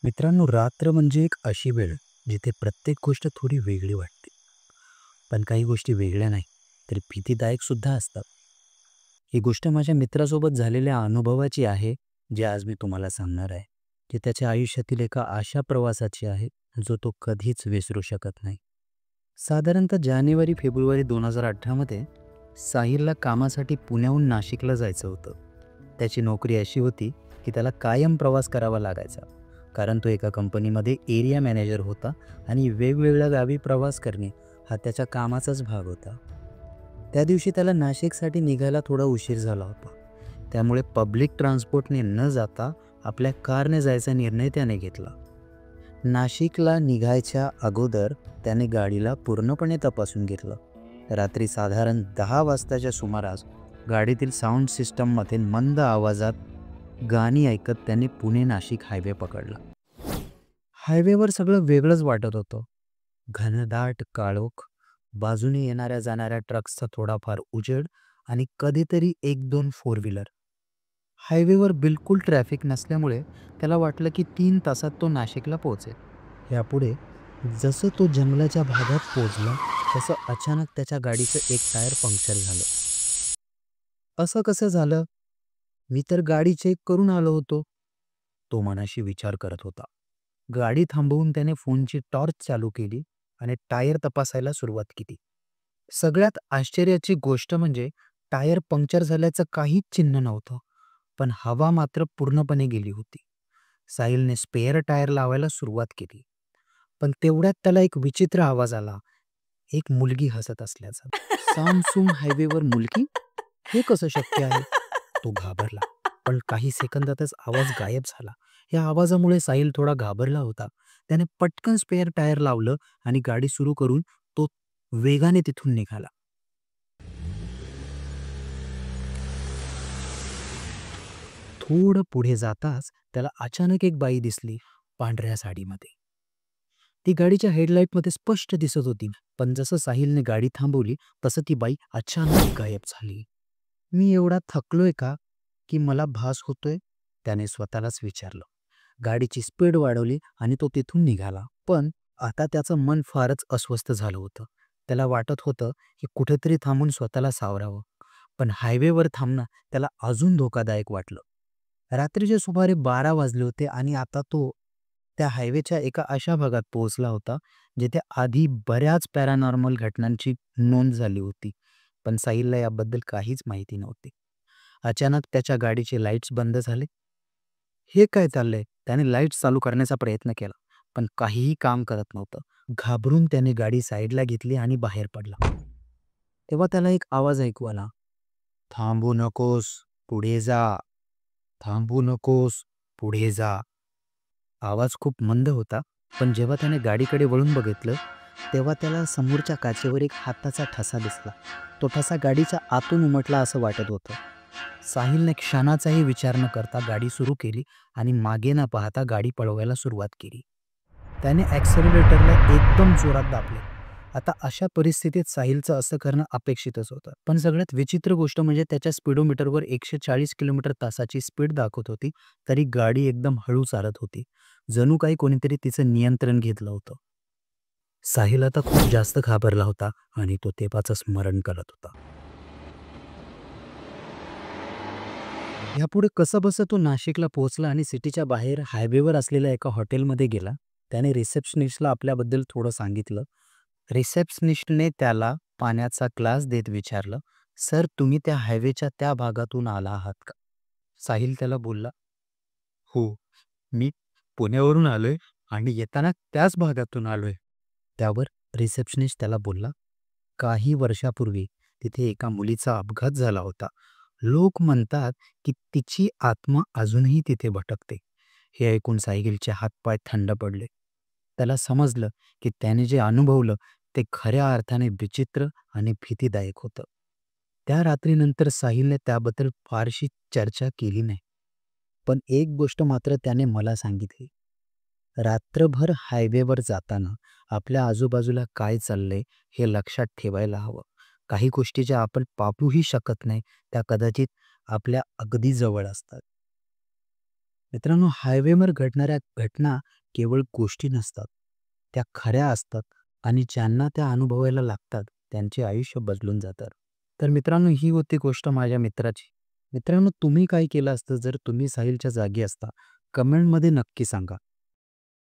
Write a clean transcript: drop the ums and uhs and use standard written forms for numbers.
मित्रांनो, रात्र म्हणजे एक अशी वेळ जिथे प्रत्येक गोष्ट थोडी वेगळी वाटते. पण काही गोष्टी वेगळ्या नाही, तर भीतीदायक सुद्धा असतात. ही गोष्ट माझ्या मित्रासोबत झालेल्या अनुभवाची आहे, जे आज मी तुम्हाला सांगणार आहे. जे त्याच्या आयुष्यातील एका अशा प्रवासाची आहे, जो तो कधीच विसरू शकत नाही. साधारणतः जानेवारी-फेब्रुवारी 2018 मध्ये साहिलला कामासाठी पुण्याहून नाशिकला जायचं होतं. त्याची नोकरी अशी होती, की त्याला कायम प्रवास करावा लागायचा. कारण तो एका कंपनीमध्ये एरिया मॅनेजर होता आणि वेगवेगळ्या गावी प्रवास करणे हा त्याच्या कामाचाच भाग होता. त्या दिवशी त्याला नाशिकसाठी निघायला थोडा उशीर झाला होता. त्यामुळे पब्लिक ट्रान्सपोर्टने न जाता आपल्या कारने जायचा निर्णय त्याने घेतला. नाशिकला निघायच्या अगोदर त्याने गाडीला पूर्णपणे तपासून घेतलं. रात्री साधारण 10 वाजताच्या सुमारास गाडीतील साऊंड सिस्टममध्ये मंद आवाजात गाणी ऐकत त्याने पुणे नाशिक हायवे पकडला. हायवेवर सगळं वेगळंच वाटत होतं. घनदाट काळोख, बाजूने येणाऱ्या जाणाऱ्या ट्रक्सचा थोडाफार उजेड आणि कधीतरी एक दोन फोर व्हीलर. हायवेवर बिलकुल ट्रॅफिक नसल्यामुळे त्याला वाटलं की 3 तासात तो नाशिकला पोहोचेल. यापुढे जसं तो जंगलाच्या भागात पोहोचला, तसं अचानक त्याच्या गाडीचं एक टायर पंक्चर झालं. असं कसं झालं? मी तर गाडी चेक करून आलो होतो, तो मनाशी विचार करत होता. गाडी थांबवून त्याने फोनची टॉर्च चालू केली आणि टायर तपासायला सुरुवात केली. सगळ्यात आश्चर्याची गोष्ट म्हणजे टायर पंक्चर झाल्याचं काहीच चिन्ह नव्हतं, पण हवा मात्र पूर्णपणे गेली होती. साहिलने स्पेअर टायर लावायला सुरुवात केली, पण तेवढ्यात त्याला एक विचित्र आवाज आला, एक मुलगी हसत असल्याचा. सामसूम हायवेवर मुलगी? हे कसं शक्य आहे? तो घाबरला, पण काही सेकंदातच आवाज गायब झाला. या आवाजामुळे साहिल थोडा घाबरला होता. त्याने पटकन स्पेअर टायर लावलं आणि गाडी सुरू करून तो वेगाने तिथून निघाला. थोडं पुढे जाताच त्याला अचानक एक बाई दिसली, पांढऱ्या साडीमध्ये. ती गाडीच्या हेडलाईटमध्ये स्पष्ट दिसत होती, पण जसं साहिलने गाडी थांबवली तसं ती बाई अचानक गायब झाली. मी एवढा थकलोय का, की मला भास होतोय? त्याने स्वतःलाच विचारलं. गाडीची स्पीड वाढवली आणि तो तिथून निघाला. पण आता त्याचं मन फारच अस्वस्थ झालं होतं. त्याला वाटत होतं की कुठेतरी थांबून स्वतःला सावरावं. पण हायवेवर थांबणं त्याला अजून धोकादायक वाटलं. रात्रीचे सुमारे 12 वाजले होते आणि आता तो त्या हायवेच्या एका अशा भागात पोहोचला होता, जिथे आधी बऱ्याच पॅरानॉर्मल घटनांची नोंद झाली होती. पण साहिलला याबद्दल काहीच माहिती नव्हती. अचानक त्याच्या गाडीचे लाईट्स बंद झाले. हे काय चाललंय? त्याने लाईट्स चालू करण्याचा प्रयत्न केला, पण काहीही काम करत नव्हतं. घाबरून त्याने गाडी साईडला घेतली आणि बाहेर पडला. तेव्हा त्याला एक आवाज ऐकू आला. थांबू नकोस, पुढे जा. थांबू नकोस, पुढे जा. आवाज खूप मंद होता, पण जेव्हा त्याने गाडीकडे वळून बघितलं, तेव्हा त्याला समोरच्या काचेवर एक हाताचा ठसा दिसला. तो ठसा गाडीच्या आतून उमटला असं वाटत होतं. साहिलने क्षणाचाही विचार न करता गाडी सुरू केली आणि मागे न पाहता गाडी पळवायला सुरुवात केली. त्याने ॲक्सेलरेटरला एकदम जोरात दाबले. आता अशा परिस्थितीत साहिलचं असं करणं अपेक्षितच होतं. पण सगळ्यात विचित्र गोष्ट म्हणजे त्याच्या स्पीडोमीटरवर 140 किलोमीटर तासाची स्पीड दाखवत होती, तरी गाडी एकदम हळू चालत होती. जणू काही कोणीतरी तिचं नियंत्रण घेतलं होतं. साहिल आता खूप जास्त घाबरला होता आणि तो तेव्हाचं स्मरण करत होता. यापुढे कसंबसं तो नाशिकला पोहोचला आणि सिटीच्या बाहेर हायवेवर असलेल्या एका हॉटेलमध्ये गेला. त्याने रिसेप्शनिस्टला आपल्याबद्दल थोडं सांगितलं. रिसेप्शनिस्टने त्याला पाण्याचा ग्लास देत विचारलं, "सर, तुम्ही त्या हायवेच्या त्या भागातून आला आहात का?" साहिल त्याला बोलला, "हो, मी पुण्यावरून आलोय आणि येताना त्याच भागातून आलोय." त्यावर रिसेप्शनिस्ट त्याला बोलला, "काही वर्षापूर्वी तिथे एका मुलीचा अपघात झाला होता. लोक म्हणतात की तिची आत्मा अजूनही तिथे भटकते." हे ऐकून साहिलचे हातपाय थंड पडले. त्याला समजलं की त्याने जे अनुभवलं ते खऱ्या अर्थाने विचित्र आणि भीतीदायक होतं. त्या रात्रीनंतर साहिलने त्याबद्दल फारशी चर्चा केली नाही. पण एक गोष्ट मात्र त्याने मला सांगितली. रात्रभर हायवेवर जाताना आपल्या आजूबाजूला काय चाललंय हे लक्षात ठेवायला हवं. काही गोष्टी ज्या आपण पाहूही शकत नाही, त्या कदाचित आपल्या अगदी जवळ असतात. मित्रांनो, हायवेवर घडणाऱ्या घटना केवळ गोष्टी नसतात. त्या खऱ्या असतात आणि ज्यांना त्या अनुभवायला लागतात, त्यांचे आयुष्य बदलून जातं. तर मित्रांनो, ही होती गोष्ट माझ्या मित्राची. मित्रांनो, तुम्ही काय केलं असतं जर तुम्ही साहिलच्या जागी असता? कमेंटमध्ये नक्की सांगा.